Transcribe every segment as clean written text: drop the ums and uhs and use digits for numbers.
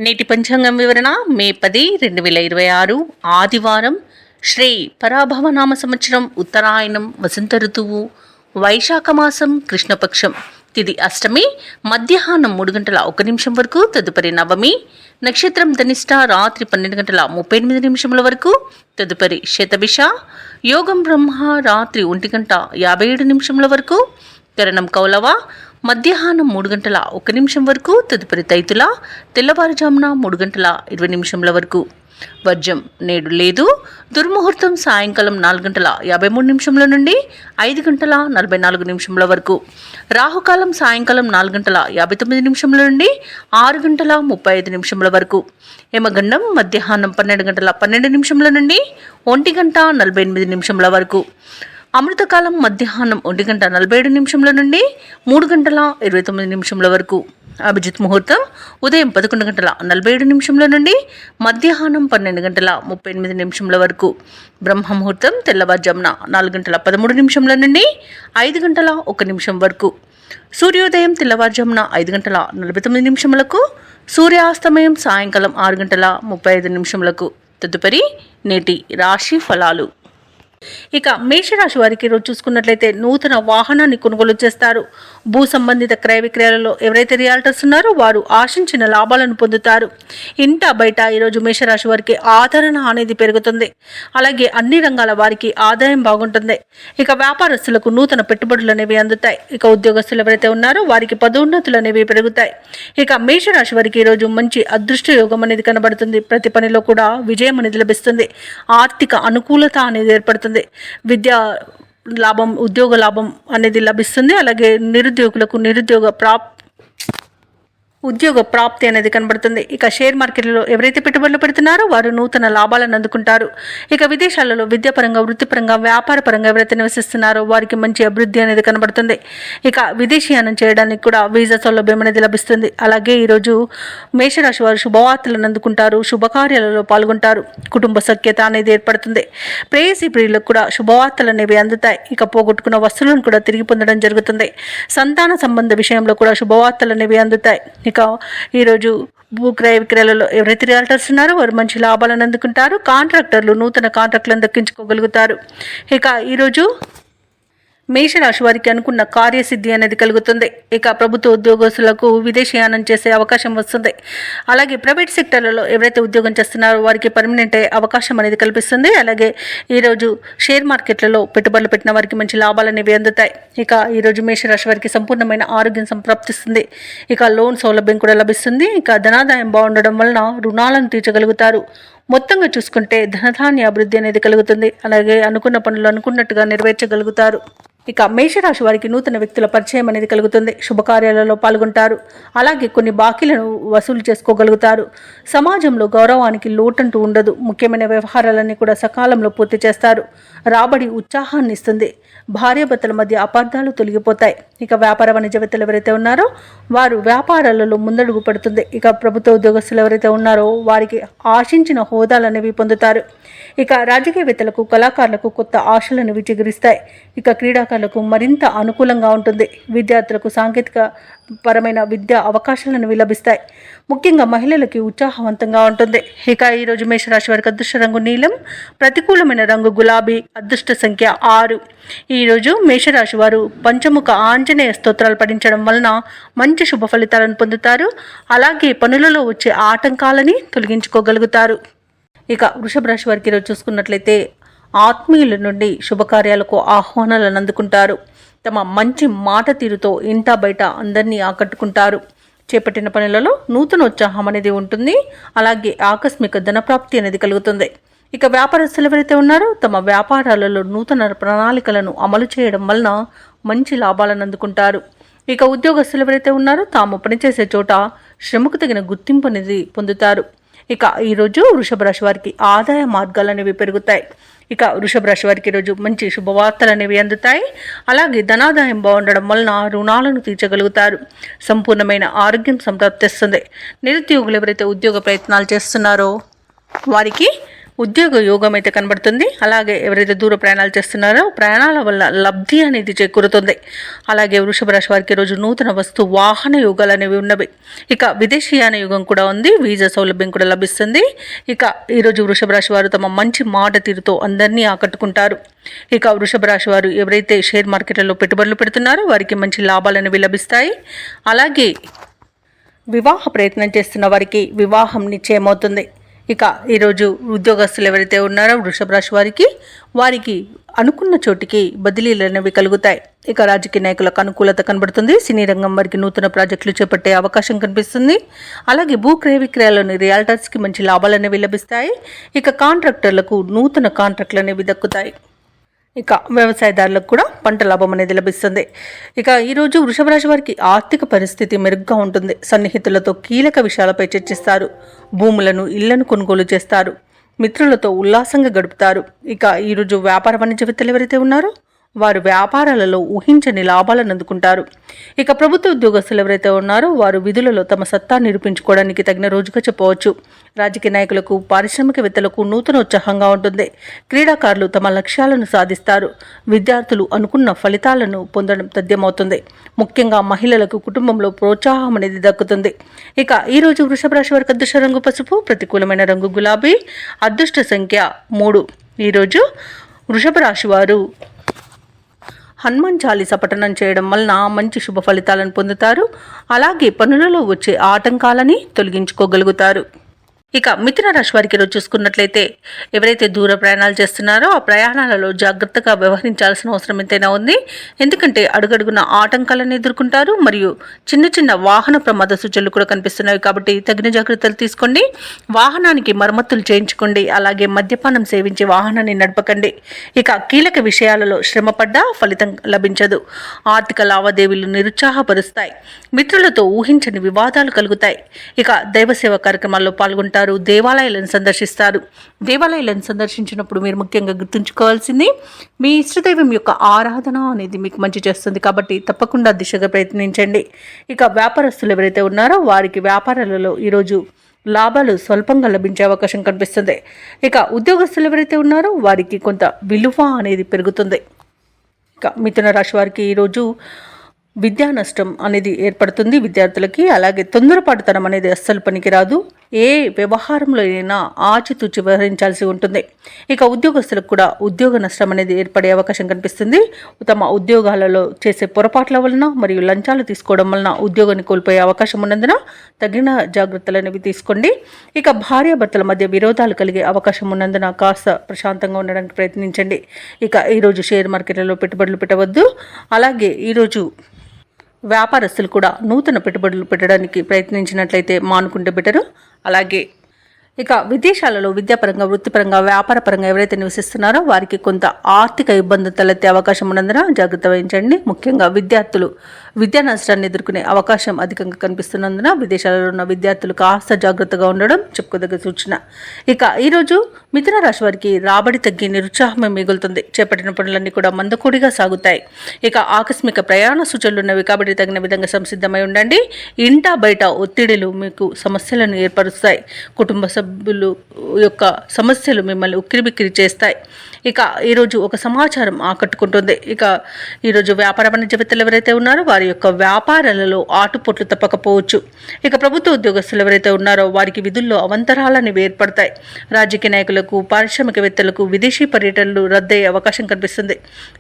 నేటి పంచాంగం వివరణ మే 10, 2026 ఆదివారం. శ్రీ పరాభవనామ సంవత్సరం, ఉత్తరాయణం, వసంత ఋతువు, వైశాఖ మాసం, కృష్ణపక్షం. తిది అష్టమి, మధ్యాహ్నం 3:01 వరకు. తదుపరి నవమి. నక్షత్రం ధనిష్ట, రాత్రి 12:38 వరకు. తదుపరి శతభిష. యోగం బ్రహ్మ, రాత్రి 1:57 వరకు. కరణం కౌలవ, మధ్యాహ్నం 3:01 వరకు. తదుపరి తైతుల, తెల్లవారుజామున 3:20 వరకు. వర్జం నేడు లేదు. దుర్ముహూర్తం సాయంకాలం 4:53 నుండి 5:44 వరకు. రాహుకాలం సాయంకాలం 4:59 నుండి 6:35 వరకు. యమగండం మధ్యాహ్నం 12:12 నుండి 1:48 వరకు. అమృతకాలం మధ్యాహ్నం 1:47 నుండి 3:29 వరకు. అభిజిత్ ముహూర్తం ఉదయం 11:47 నుండి మధ్యాహ్నం 12:38 వరకు. బ్రహ్మ ముహూర్తం తెల్లవారుజామున 4:13 నుండి 5:01 వరకు. సూర్యోదయం తెల్లవారుజామున 5:49 సూర్యాస్తమయం సాయంకాలం 6:35. తదుపరి నేటి రాశి ఫలాలు. ఇక మేషరాశి వారికి ఈరోజు చూసుకున్నట్లయితే నూతన వాహనాన్ని కొనుగోలు చేస్తారు. భూ సంబంధిత క్రయ విక్రయాలలో ఎవరైతే రియాల్టర్స్ ఉన్నారో వారు ఆశించిన లాభాలను పొందుతారు. ఇంట బయట ఈరోజు మేషరాశి వారికి ఆదరణ అనేది పెరుగుతుంది. అలాగే అన్ని రంగాల వారికి ఆదాయం బాగుంటుంది. ఇక వ్యాపారస్తులకు నూతన పెట్టుబడులు అనేవి అందుతాయి. ఇక ఉద్యోగస్తులు ఎవరైతే ఉన్నారో వారికి పదోన్నతులు అనేవి పెరుగుతాయి. ఇక మేషరాశి వారికి ఈరోజు మంచి అదృష్ట యోగం అనేది కనబడుతుంది. ప్రతి పనిలో కూడా విజయం అనేది లభిస్తుంది. ఆర్థిక అనుకూలత అనేది ఏర్పడుతుంది. విద్యా లాభం, ఉద్యోగ లాభం అనేది లభిస్తుంది. అలాగే నిరుద్యోగులకు ఉద్యోగ ప్రాప్తి అనేది కనబడుతుంది. ఇక షేర్ మార్కెట్లో ఎవరైతే పెట్టుబడులు పెడుతున్నారో వారు నూతన లాభాలను అందుకుంటారు. ఇక విదేశాలలో విద్యాపరంగా, వృత్తిపరంగా, వ్యాపార పరంగా ఎవరైతే నివసిస్తున్నారో వారికి మంచి అభివృద్ధి అనేది కనబడుతుంది. ఇక విదేశీయానం చేయడానికి కూడా వీసా సౌలభ్యం అనేది లభిస్తుంది. అలాగే ఈరోజు మేషరాశి వారు శుభవార్తలను అందుకుంటారు. శుభకార్యాలలో పాల్గొంటారు. కుటుంబ సఖ్యత అనేది ఏర్పడుతుంది. ప్రేయసీ ప్రియులకు కూడా శుభవార్తలు అనేవి అందుతాయి. ఇక పోగొట్టుకున్న వస్తువులను కూడా తిరిగి పొందడం జరుగుతుంది. సంతాన సంబంధ విషయంలో కూడా శుభవార్తలు అనేవి అందుతాయి. ఇక ఈరోజు భూ క్రయ విక్రయాలలో ఎవరైతే రియాల్టర్స్ ఉన్నారో వారు మంచి లాభాలను అందుకుంటారు. కాంట్రాక్టర్లు నూతన కాంట్రాక్టులను దక్కించుకోగలుగుతారు. ఇక ఈరోజు మేషరాశి వారికి అనుకున్న కార్యసిద్ధి అనేది కలుగుతుంది. ఇక ప్రభుత్వ ఉద్యోగస్తులకు విదేశీయానం చేసే అవకాశం వస్తుంది. అలాగే ప్రైవేట్ సెక్టర్లలో ఎవరైతే ఉద్యోగం చేస్తున్నారో వారికి పర్మనెంట్ అయ్యే అవకాశం అనేది కల్పిస్తుంది. అలాగే ఈరోజు షేర్ మార్కెట్లలో పెట్టుబడులు పెట్టిన వారికి మంచి లాభాలు అనేవి అందుతాయి. ఇక ఈరోజు మేషరాశి వారికి సంపూర్ణమైన ఆరోగ్యం సంప్రాప్తిస్తుంది. ఇక లోన్ సౌలభ్యం కూడా లభిస్తుంది. ఇక ధనాదాయం బాగుండడం వలన రుణాలను తీర్చగలుగుతారు. మొత్తంగా చూసుకుంటే ధనధాన్య అభివృద్ధి అనేది కలుగుతుంది. అలాగే అనుకున్న పనులు అనుకున్నట్టుగా నెరవేర్చగలుగుతారు. ఇక మేషరాశి వారికి నూతన వ్యక్తుల పరిచయం అనేది కలుగుతుంది. శుభకార్యాలలో పాల్గొంటారు. అలాగే కొన్ని బాకీలను వసూలు చేసుకోగలుగుతారు. సమాజంలో గౌరవానికి లోటంటూ ఉండదు. ముఖ్యమైన వ్యవహారాలన్నీ కూడా సకాలంలో పూర్తి చేస్తారు. రాబడి ఉత్సాహాన్ని ఇస్తుంది. భార్యాభర్తల మధ్య అపార్థాలు తొలగిపోతాయి. ఇక వ్యాపార వాణిజ్యవేత్తలు ఎవరైతే ఉన్నారో వారు వ్యాపారాలలో ముందడుగు పడుతుంది. ఇక ప్రభుత్వ ఉద్యోగస్తులు ఎవరైతే ఉన్నారో వారికి ఆశించిన హోదాలు అనేవి పొందుతారు. ఇక రాజకీయవేత్తలకు, కళాకారులకు కొత్త ఆశలను చిగురిస్తాయి. ఇక క్రీడాకారులకు మరింత అనుకూలంగా ఉంటుంది. విద్యార్థులకు సాంకేతిక పరమైన విద్యా అవకాశాలను లభిస్తాయి. ముఖ్యంగా మహిళలకి ఉత్సాహవంతంగా ఉంటుంది. ఇక ఈరోజు మేషరాశి వారికి అదృష్ట రంగు నీలం, ప్రతికూలమైన రంగు గులాబీ, అదృష్ట సంఖ్య 6. ఈరోజు మేషరాశి వారు పంచముఖ ఆంజనేయ స్తోత్రాలు పఠించడం వలన మంచి శుభ ఫలితాలను పొందుతారు. అలాగే పనులలో వచ్చే ఆటంకాలని తొలగించుకోగలుగుతారు. ఇక వృషభ రాశి వారికి ఈరోజు చూసుకున్నట్లయితే ఆత్మీయుల నుండి శుభకార్యాలకు ఆహ్వానాలను అందుకుంటారు. తమ మంచి మాట తీరుతో ఇంటా బయట అందరినీ ఆకట్టుకుంటారు. చేపట్టిన పనులలో నూతన ఉత్సాహం అనేది ఉంటుంది. అలాగే ఆకస్మిక ధనప్రాప్తి అనేది కలుగుతుంది. ఇక వ్యాపారస్తులు ఎవరైతే ఉన్నారో తమ వ్యాపారాలలో నూతన ప్రణాళికలను అమలు చేయడం వలన మంచి లాభాలను అందుకుంటారు. ఇక ఉద్యోగస్తులు ఎవరైతే ఉన్నారో తాము పనిచేసే చోట శ్రమకు తగిన గుర్తింపు అనేది పొందుతారు. ఇక ఈరోజు వృషభ రాశి వారికి ఆదాయ మార్గాలు అనేవి పెరుగుతాయి. ఇక వృషభ రాశి వారికి ఈరోజు మంచి శుభవార్తలు అనేవి అందుతాయి. అలాగే ధనాదాయం బాగుండడం వలన రుణాలను తీర్చగలుగుతారు. సంపూర్ణమైన ఆరోగ్యం సంప్రాప్తిస్తుంది. నిరుద్యోగులు ఎవరైతే ఉద్యోగ ప్రయత్నాలు చేస్తున్నారో వారికి ఉద్యోగ యోగం అయితే కనబడుతుంది. అలాగే ఎవరైతే దూర ప్రయాణాలు చేస్తున్నారో ప్రయాణాల వల్ల లబ్ధి అనేది చేకూరుతుంది. అలాగే వృషభ రాశి వారికి ఈరోజు నూతన వస్తు వాహన యోగాలు అనేవి ఉన్నవి. ఇక విదేశీయాన యోగం కూడా ఉంది. వీసా సౌలభ్యం కూడా లభిస్తుంది. ఇక ఈరోజు వృషభ రాశి వారు తమ మంచి మాట తీరుతో అందరినీ ఆకట్టుకుంటారు. ఇక వృషభ రాశి వారు ఎవరైతే షేర్ మార్కెట్లలో పెట్టుబడులు పెడుతున్నారో వారికి మంచి లాభాలు అనేవి లభిస్తాయి. అలాగే వివాహ ప్రయత్నం చేస్తున్న వారికి వివాహం నిశ్చయమవుతుంది. ఇక ఈరోజు ఉద్యోగస్తులు ఎవరైతే ఉన్నారో వృషభ రాశి వారికి అనుకున్న చోటికి బదిలీలు అనేవి కలుగుతాయి. ఇక రాజకీయ నాయకులకు అనుకూలత కనబడుతుంది. సినీ రంగం వారికి నూతన ప్రాజెక్టులు చేపట్టే అవకాశం కనిపిస్తుంది. అలాగే భూ క్రయ విక్రయాల్లోని రియాల్టర్స్కి మంచి లాభాలు అనేవి లభిస్తాయి. ఇక కాంట్రాక్టర్లకు నూతన కాంట్రాక్టులు అనేవి దక్కుతాయి. ఇక వ్యవసాయదారులకు కూడా పంట లాభం అనేది లభిస్తుంది. ఇక ఈరోజు వృషభ రాశి వారికి ఆర్థిక పరిస్థితి మెరుగ్గా ఉంటుంది. సన్నిహితులతో కీలక విషయాలపై చర్చిస్తారు. భూములను ఇళ్లను కొనుగోలు చేస్తారు. మిత్రులతో ఉల్లాసంగా గడుపుతారు. ఇక ఈరోజు వ్యాపార వాణిజ్యవేత్తలు ఎవరైతే ఉన్నారో వారు వ్యాపారాలలో ఊహించని లాభాలను అందుకుంటారు. ఇక ప్రభుత్వ ఉద్యోగస్తులు ఎవరైతే ఉన్నారో వారు విధులలో తమ సత్తా నిరూపించుకోవడానికి తగిన రోజుగా చెప్పవచ్చు. రాజకీయ నాయకులకు పారిశ్రామికవేత్తలకు నూతన ఉత్సాహంగా ఉంటుంది. క్రీడాకారులు తమ లక్ష్యాలను సాధిస్తారు. విద్యార్థులు అనుకున్న ఫలితాలను పొందడం తథ్యమవుతుంది. ముఖ్యంగా మహిళలకు కుటుంబంలో ప్రోత్సాహం అనేది దక్కుతుంది. ఇక ఈరోజు వృషభ రాశి వారికి అదృష్ట రంగు పసుపు, ప్రతికూలమైన రంగు గులాబీ, అదృష్ట సంఖ్య 3. ఈరోజు వృషభ రాశి వారు హనుమాన్ చాలీస పఠనం చేయడం వలన మంచి శుభ ఫలితాలను పొందుతారు. అలాగే పనులలో వచ్చే ఆటంకాలని తొలగించుకోగలుగుతారు. ఇక మిథున రాశి వారికి ఈరోజు చూసుకున్నట్లయితే ఎవరైతే దూర ప్రయాణాలు చేస్తున్నారో ఆ ప్రయాణాలలో జాగ్రత్తగా వ్యవహరించాల్సిన అవసరం ఎంతైనా ఉంది. ఎందుకంటే అడుగడుగున ఆటంకాలను ఎదుర్కొంటారు. మరియు చిన్న చిన్న వాహన ప్రమాద సూచనలు కూడా కనిపిస్తున్నాయి. కాబట్టి తగిన జాగ్రత్తలు తీసుకోండి. వాహనానికి మరమ్మతులు చేయించుకోండి. అలాగే మద్యపానం సేవించి వాహనాన్ని నడపకండి. ఇక కీలక విషయాలలో శ్రమపడ్డా ఫలితం లభించదు. ఆర్థిక లావాదేవీలు నిరుత్సాహపరుస్తాయి. మిత్రులతో ఊహించని వివాదాలు కలుగుతాయి. ఇక దైవసేవ కార్యక్రమాల్లో పాల్గొంటారు. దేవాలయాలను సందర్శిస్తారు. దేవాలయాలను సందర్శించినప్పుడు మీరు ముఖ్యంగా గుర్తుంచుకోవాల్సింది మీ ఇష్టదైవం యొక్క ఆరాధన అనేది మీకు మంచి చేస్తుంది. కాబట్టి తప్పకుండా దిశగా ప్రయత్నించండి. ఇక వ్యాపారస్తులు ఎవరైతే ఉన్నారో వారికి వ్యాపారాలలో ఈరోజు లాభాలు స్వల్పంగా లభించే అవకాశం కనిపిస్తుంది. ఇక ఉద్యోగస్తులు ఎవరైతే ఉన్నారో వారికి కొంత విలువ అనేది పెరుగుతుంది. ఇక మిథున రాశి వారికి ఈరోజు విద్యా నష్టం అనేది ఏర్పడుతుంది విద్యార్థులకి. అలాగే తొందరపాటుతనం అనేది అస్సలు పనికిరాదు. ఏ వ్యవహారంలో అయినా ఆచితూచి వ్యవహరించాల్సి ఉంటుంది. ఇక ఉద్యోగస్తులకు కూడా ఉద్యోగ నష్టం అనేది ఏర్పడే అవకాశం కనిపిస్తుంది. తమ ఉద్యోగాలలో చేసే పొరపాట్ల వలన మరియు లంచాలు తీసుకోవడం వలన ఉద్యోగాన్ని కోల్పోయే అవకాశం ఉన్నందున తగిన జాగ్రత్తలు అనేవి తీసుకోండి. ఇక భార్యాభర్తల మధ్య విరోధాలు కలిగే అవకాశం ఉన్నందున కాస్త ప్రశాంతంగా ఉండడానికి ప్రయత్నించండి. ఇక ఈరోజు షేర్ మార్కెట్లలో పెట్టుబడులు పెట్టవద్దు. అలాగే ఈరోజు వ్యాపారస్తులు కూడా నూతన పెట్టుబడులు పెట్టడానికి ప్రయత్నించినట్లయితే మానుకుంటే బెటరు. అలాగే ఇక విదేశాలలో విద్యాపరంగా, వృత్తిపరంగా, వ్యాపారపరంగా ఎవరైతే నివసిస్తున్నారో వారికి కొంత ఆర్థిక ఇబ్బందులు తలెత్తే అవకాశం ఉన్నందున జాగ్రత్త వహించండి. ముఖ్యంగా విద్యార్థులు విద్యా నష్టాన్ని ఎదుర్కొనే అవకాశం అధికంగా కనిపిస్తున్నందున విదేశాలలో ఉన్న విద్యార్థులు కాస్త జాగ్రత్తగా ఉండడం చెప్పుకోదగ్గ సూచన. ఇక ఈరోజు మిథున రాశి వారికి రాబడి తగ్గి నిరుత్సాహమే మిగులుతుంది. చేపట్టిన పనులన్నీ కూడా మందకోడిగా సాగుతాయి. ఇక ఆకస్మిక ప్రయాణ సూచనలు ఉన్నవి కాబట్టి తగిన విధంగా సంసిద్ధమై ఉండండి. ఇంటా బయట ఒత్తిడిలు మీకు సమస్యలను ఏర్పరుస్తాయి. కుటుంబ సభ్యులు యొక్క సమస్యలు మిమ్మల్ని ఉక్కిరిబిక్కిరి చేస్తాయి. ఇక ఈరోజు ఒక సమాచారం ఆకట్టుకుంటుంది. ఇక ఈరోజు వ్యాపార వాణిజ్యవేత్తలు ఎవరైతే ఉన్నారో వారి యొక్క వ్యాపారాలలో ఆటుపోట్లు తప్పకపోవచ్చు. ఇక ప్రభుత్వ ఉద్యోగస్తులు ఎవరైతే ఉన్నారో వారికి విధుల్లో అవంతరాలు ఏర్పడతాయి. రాజకీయ నాయకులకు, పారిశ్రామికవేత్తలకు విదేశీ పర్యటనలు రద్దయ్యే అవకాశం కనిపిస్తుంది.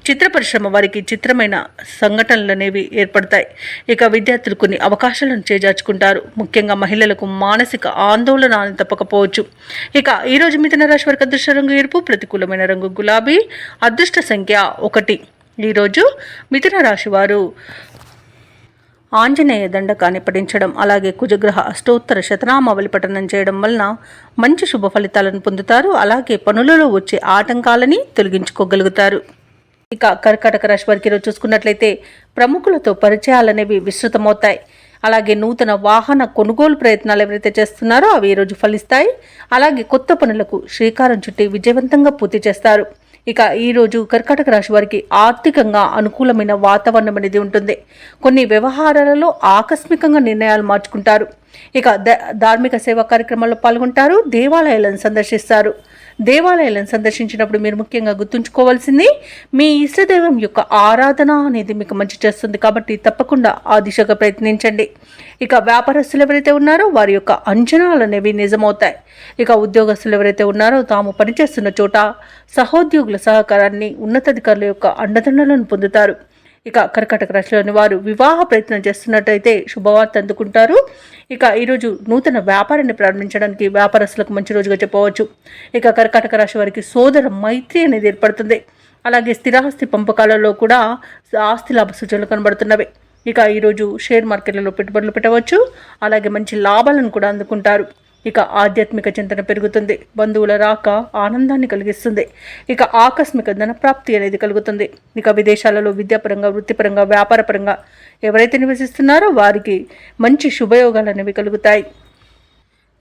చిత్ర పరిశ్రమ వారికి చిత్రమైన సంఘటనలు అనేవి ఏర్పడతాయి. ఇక విద్యార్థులు కొన్ని అవకాశాలను చేజార్చుకుంటారు. ముఖ్యంగా మహిళలకు మానసిక ఆందోళన తప్పకపోవచ్చు. ఇక ఈరోజు మిథున రాశి వారికి అదృష్ట రంగు ఎరుపు, ప్రతికూలమైన రంగు గులాబీ, అదృష్ట సంఖ్య 1. ఈరోజు మిథున రాశి వారు ఆంజనేయ దండకాన్ని పఠించడం, అలాగే కుజగ్రహ అష్టోత్తర శతనామావళి పఠనం చేయడం వలన మంచి శుభ ఫలితాలను పొందుతారు. అలాగే పనులలో వచ్చే ఆటంకాలని తొలగించుకోగలుగుతారు. ఇక కర్కాటక రాశి వారికి ఈరోజు చూసుకున్నట్లయితే ప్రముఖులతో పరిచయాలనేవి విస్తృతమవుతాయి. అలాగే నూతన వాహన కొనుగోలు ప్రయత్నాలు ఎవరైతే చేస్తున్నారో అవి ఈరోజు ఫలిస్తాయి. అలాగే కొత్త పనులకు శ్రీకారం చుట్టి విజయవంతంగా పూర్తి చేస్తారు. ఇక ఈరోజు కర్కాటక రాశి వారికి ఆర్థికంగా అనుకూలమైన వాతావరణం అనేది ఉంటుంది. కొన్ని వ్యవహారాలలో ఆకస్మికంగా నిర్ణయాలు మార్చుకుంటారు. ఇక ధార్మిక సేవా కార్యక్రమాల్లో పాల్గొంటారు. దేవాలయాలను సందర్శిస్తారు. దేవాలయాలను సందర్శించినప్పుడు మీరు ముఖ్యంగా గుర్తుంచుకోవాల్సింది మీ ఇష్టదైవం యొక్క ఆరాధన అనేది మీకు మంచి చేస్తుంది కాబట్టి తప్పకుండా ఆ దిశగా ప్రయత్నించండి. ఇక వ్యాపారస్తులు ఎవరైతే ఉన్నారో వారి యొక్క అంచనాలు అనేవి నిజమవుతాయి. ఇక ఉద్యోగస్తులు ఎవరైతే ఉన్నారో తాము పనిచేస్తున్న చోట సహోద్యోగుల సహకారాన్ని, ఉన్నతాధికారుల యొక్క అండదండలను పొందుతారు. ఇక కర్కాటక రాశిలోని వారు వివాహ ప్రయత్నం చేస్తున్నట్టయితే శుభవార్త అందుకుంటారు. ఇక ఈరోజు నూతన వ్యాపారాన్ని ప్రారంభించడానికి వ్యాపారస్తులకు మంచి రోజుగా చెప్పవచ్చు. ఇక కర్కాటక రాశి వారికి సోదర మైత్రి అనేది ఏర్పడుతుంది. అలాగే స్థిరాస్తి పంపకాలలో కూడా ఆస్తి లాభ సూచనలు కనబడుతున్నవి. ఇక ఈరోజు షేర్ మార్కెట్లలో పెట్టుబడులు పెట్టవచ్చు. అలాగే మంచి లాభాలను కూడా అందుకుంటారు. ఇక ఆధ్యాత్మిక చింతన పెరుగుతుంది. బంధువుల రాక ఆనందాన్ని కలిగిస్తుంది. ఇక ఆకస్మిక ధనప్రాప్తి అనేది కలుగుతుంది. ఇక విదేశాలలో విద్యాపరంగా, వృత్తిపరంగా, వ్యాపారపరంగా ఎవరైతే నివసిస్తున్నారో వారికి మంచి శుభయోగాలు అనేవి కలుగుతాయి.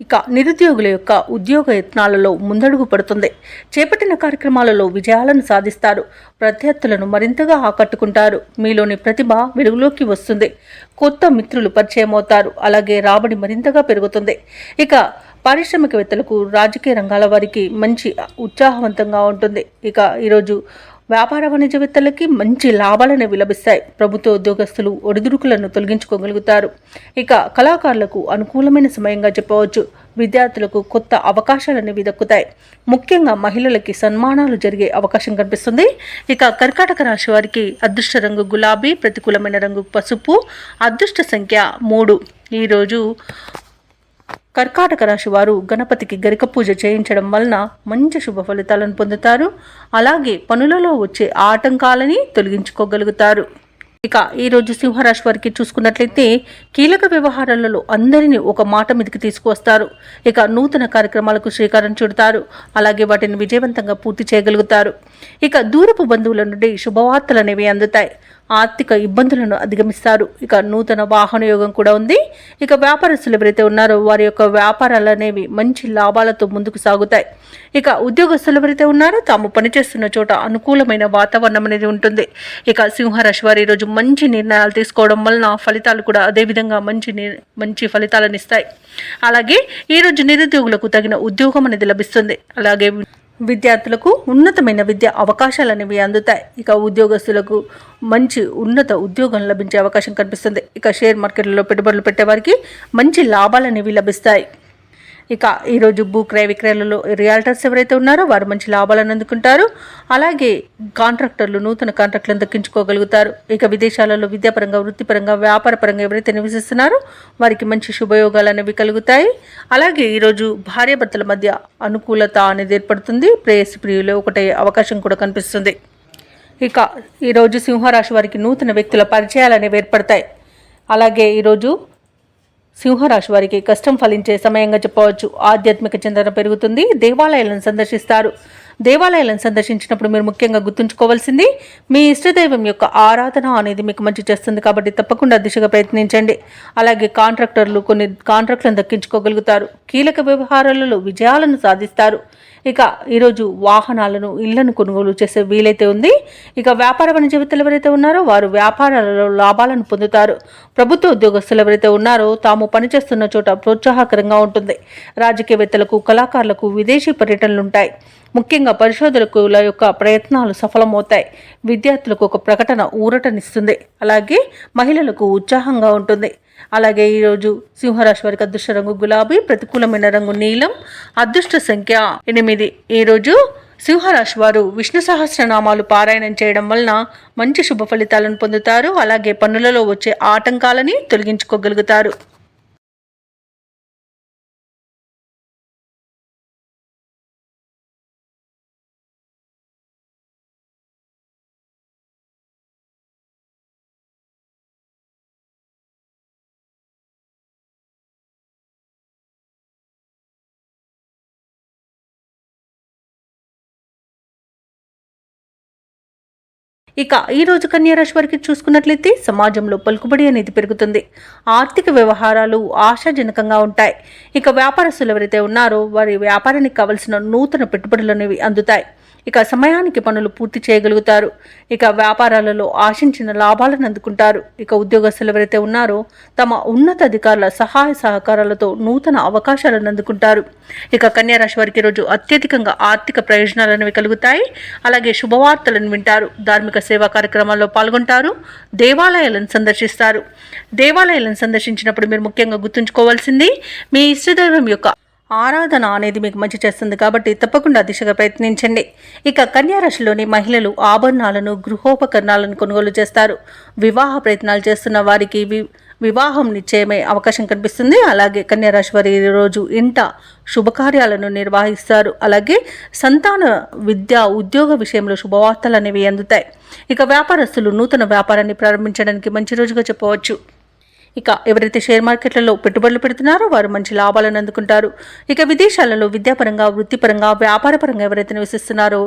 ఇక నిరుద్యోగుల యొక్క ఉద్యోగ యత్నాలలో ముందడుగు పడుతుంది. చేపట్టిన కార్యక్రమాలలో విజయాలను సాధిస్తారు. ప్రత్యర్థులను మరింతగా ఆకట్టుకుంటారు. మీలోని ప్రతిభ వెలుగులోకి వస్తుంది. కొత్త మిత్రులు పరిచయం అవుతారు. అలాగే రాబడి మరింతగా పెరుగుతుంది. ఇక పారిశ్రామికవేత్తలకు, రాజకీయ రంగాల వారికి మంచి ఉత్సాహవంతంగా ఉంటుంది. ఇక ఈరోజు వ్యాపార వాణిజ్యవేత్తలకి మంచి లాభాలను విలభిస్తాయి. ప్రభుత్వ ఉద్యోగస్తులు ఒడిదుడుకులను తొలగించుకోగలుగుతారు. ఇక కళాకారులకు అనుకూలమైన సమయంగా చెప్పవచ్చు. విద్యార్థులకు కొత్త అవకాశాలనేవి దక్కుతాయి. ముఖ్యంగా మహిళలకి సన్మానాలు జరిగే అవకాశం కనిపిస్తుంది. ఇక కర్కాటక రాశి వారికి అదృష్ట రంగు గులాబీ, ప్రతికూలమైన రంగు పసుపు, అదృష్ట సంఖ్య 3. ఈరోజు కర్కాటక రాశి వారు గణపతికి గరిక పూజ చేయించడం వలన మంచి శుభ ఫలితాలను పొందుతారు. అలాగే పనులలో వచ్చే ఆటంకాలని తొలగించుకోగలుగుతారు. ఇక ఈరోజు సింహరాశి వారికి చూసుకున్నట్లయితే కీలక వ్యవహారాలలో అందరినీ ఒక మాట మీదకి తీసుకువస్తారు. ఇక నూతన కార్యక్రమాలకు శ్రీకారం చుడతారు. అలాగే వాటిని విజయవంతంగా పూర్తి చేయగలుగుతారు. ఇక దూరపు బంధువుల నుండి శుభవార్తలు అనేవి అందుతాయి. ఆర్థిక ఇబ్బందులను అధిగమిస్తారు. ఇక నూతన వాహన యోగం కూడా ఉంది. ఇక వ్యాపారస్తులు ఎవరైతే ఉన్నారో వారి యొక్క వ్యాపారాలు అనేవి మంచి లాభాలతో ముందుకు సాగుతాయి. ఇక ఉద్యోగస్తులు ఎవరైతే ఉన్నారో తాము పనిచేస్తున్న చోట అనుకూలమైన వాతావరణం అనేది ఉంటుంది. ఇక సింహరాశి వారు ఈరోజు మంచి నిర్ణయాలు తీసుకోవడం వలన ఫలితాలు కూడా అదేవిధంగా మంచి ఫలితాలను ఇస్తాయి. అలాగే ఈరోజు నిరుద్యోగులకు తగిన ఉద్యోగం అనేది లభిస్తుంది. అలాగే విద్యార్థులకు ఉన్నతమైన విద్యా అవకాశాలు అనేవి అందుతాయి. ఇక ఉద్యోగస్తులకు మంచి ఉన్నత ఉద్యోగం లభించే అవకాశం కనిపిస్తుంది. ఇక షేర్ మార్కెట్లలో పెట్టుబడులు పెట్టేవారికి మంచి లాభాలు అనేవి లభిస్తాయి. ఇక ఈరోజు భూ క్రయ విక్రయాలలో రియాల్టర్స్ ఎవరైతే ఉన్నారో వారు మంచి లాభాలను అందుకుంటారు. అలాగే కాంట్రాక్టర్లు నూతన కాంట్రాక్టులను దక్కించుకోగలుగుతారు. ఇక విదేశాలలో విద్యాపరంగా, వృత్తిపరంగా, వ్యాపారపరంగా ఎవరైతే నివసిస్తున్నారో వారికి మంచి శుభయోగాలు అనేవి కలుగుతాయి. అలాగే ఈరోజు భార్యాభర్తల మధ్య అనుకూలత అనేది ఏర్పడుతుంది. ప్రేయసి ప్రియులు ఒకటే అవకాశం కూడా కనిపిస్తుంది. ఇక ఈరోజు సింహరాశి వారికి నూతన వ్యక్తుల పరిచయాలు అనేవి ఏర్పడతాయి. అలాగే ఈరోజు సింహరాశి వారికి కష్టం ఫలించే సమయంగా చెప్పవచ్చు. ఆధ్యాత్మిక చింతన పెరుగుతుంది. దేవాలయాలను సందర్శిస్తారు. దేవాలయాలను సందర్శించినప్పుడు మీరు ముఖ్యంగా గుర్తుంచుకోవాల్సింది మీ ఇష్టదైవం యొక్క ఆరాధన అనేది మీకు మంచి చేస్తుంది కాబట్టి తప్పకుండా దిశగా ప్రయత్నించండి. అలాగే కాంట్రాక్టర్లు కొన్ని కాంట్రాక్టులను దక్కించుకోగలుగుతారు. కీలక వ్యవహారాలలో విజయాలను సాధిస్తారు. ఇక ఈరోజు వాహనాలను, ఇళ్లను కొనుగోలు చేసే వీలైతే ఉంది. ఇక వ్యాపార వాణిజ్యవేత్తలు ఎవరైతే ఉన్నారో వారు వ్యాపారాలలో లాభాలను పొందుతారు. ప్రభుత్వ ఉద్యోగస్తులు ఎవరైతే ఉన్నారో తాము పనిచేస్తున్న చోట ప్రోత్సాహకరంగా ఉంటుంది. రాజకీయవేత్తలకు, కళాకారులకు విదేశీ పర్యటనలుంటాయి. ముఖ్యంగా పరిశోధకుల యొక్క ప్రయత్నాలు సఫలమవుతాయి. విద్యార్థులకు ఒక ప్రకటన ఊరటనిస్తుంది. అలాగే మహిళలకు ఉత్సాహంగా ఉంటుంది. అలాగే ఈరోజు సింహరాశి వారికి అదృష్ట రంగు గులాబీ, ప్రతికూలమైన రంగు నీలం, అదృష్ట సంఖ్య 8. ఈరోజు సింహరాశి వారు విష్ణు సహస్రనామాలు పారాయణం చేయడం వలన మంచి శుభ ఫలితాలను పొందుతారు. అలాగే పనులలో వచ్చే ఆటంకాలని తొలగించుకోగలుగుతారు. ఇక ఈరోజు కన్యారాశి వారికి చూసుకున్నట్లయితే సమాజంలో పలుకుబడి అనేది పెరుగుతుంది. ఆర్థిక వ్యవహారాలు ఆశాజనకంగా ఉంటాయి. ఇక వ్యాపారస్తులు ఎవరైతే ఉన్నారో వారి వ్యాపారానికి కావలసిన నూతన పెట్టుబడులు అనేవి అందుతాయి. ఇక సమయానికి పనులు పూర్తి చేయగలుగుతారు. ఇక వ్యాపారాలలో ఆశించిన లాభాలను అందుకుంటారు. ఇక ఉద్యోగస్తులు ఎవరైతే ఉన్నారో తమ ఉన్నతాధికారుల సహాయ సహకారాలతో నూతన అవకాశాలను అందుకుంటారు. ఇక కన్యా రాశి వారికి ఈరోజు అత్యధికంగా ఆర్థిక ప్రయోజనాలు అనేవి కలుగుతాయి. అలాగే శుభవార్తలను వింటారు. ధార్మిక సేవా కార్యక్రమాల్లో పాల్గొంటారు. దేవాలయాలను సందర్శిస్తారు. దేవాలయాలను సందర్శించినప్పుడు మీరు ముఖ్యంగా గుర్తుంచుకోవాల్సింది మీ ఇష్టదైవం యొక్క ఆరాధన అనేది మీకు మంచి చేస్తుంది కాబట్టి తప్పకుండా దిశగా ప్రయత్నించండి. ఇక కన్యా రాశిలోని మహిళలు ఆభరణాలను గృహోపకరణాలను కొనుగోలు చేస్తారు. వివాహ ప్రయత్నాలు చేస్తున్న వారికి వివాహం నిశ్చయమే అవకాశం కనిపిస్తుంది. అలాగే కన్యా రాశి వారి రోజు ఇంట శుభకార్యాలను నిర్వహిస్తారు. అలాగే సంతాన విద్య ఉద్యోగ విషయంలో శుభవార్తలు అనేవి అందుతాయి. ఇక వ్యాపారస్తులు నూతన వ్యాపారాన్ని ప్రారంభించడానికి మంచి రోజుగా చెప్పవచ్చు. ఇక ఎవరైతే షేర్ మార్కెట్లలో పెట్టుబడులు పెడుతున్నారో వారు మంచి లాభాలను అందుకుంటారు. ఇక విదేశాలలో విద్యాపరంగా వృత్తిపరంగా వ్యాపారపరంగా ఎవరైతే నివసిస్తున్నారో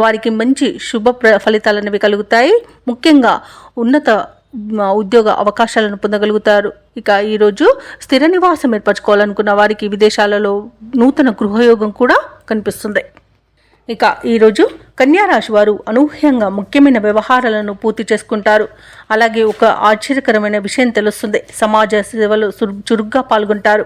వారికి మంచి శుభ ఫలితాలు అనేవి కలుగుతాయి. ముఖ్యంగా ఉన్నత ఉద్యోగ అవకాశాలను పొందగలుగుతారు. ఇక ఈరోజు స్థిర నివాసం ఏర్పరచుకోవాలనుకున్న వారికి విదేశాలలో నూతన గృహయోగం కూడా కనిపిస్తుంది. ఇక ఈరోజు కన్యా రాశి వారు అనూహ్యంగా ముఖ్యమైన వ్యవహారాలను పూర్తి చేసుకుంటారు. అలాగే ఒక ఆశ్చర్యకరమైన విషయం తెలుస్తుంది. సమాజ సేవలో చురుగ్గా పాల్గొంటారు.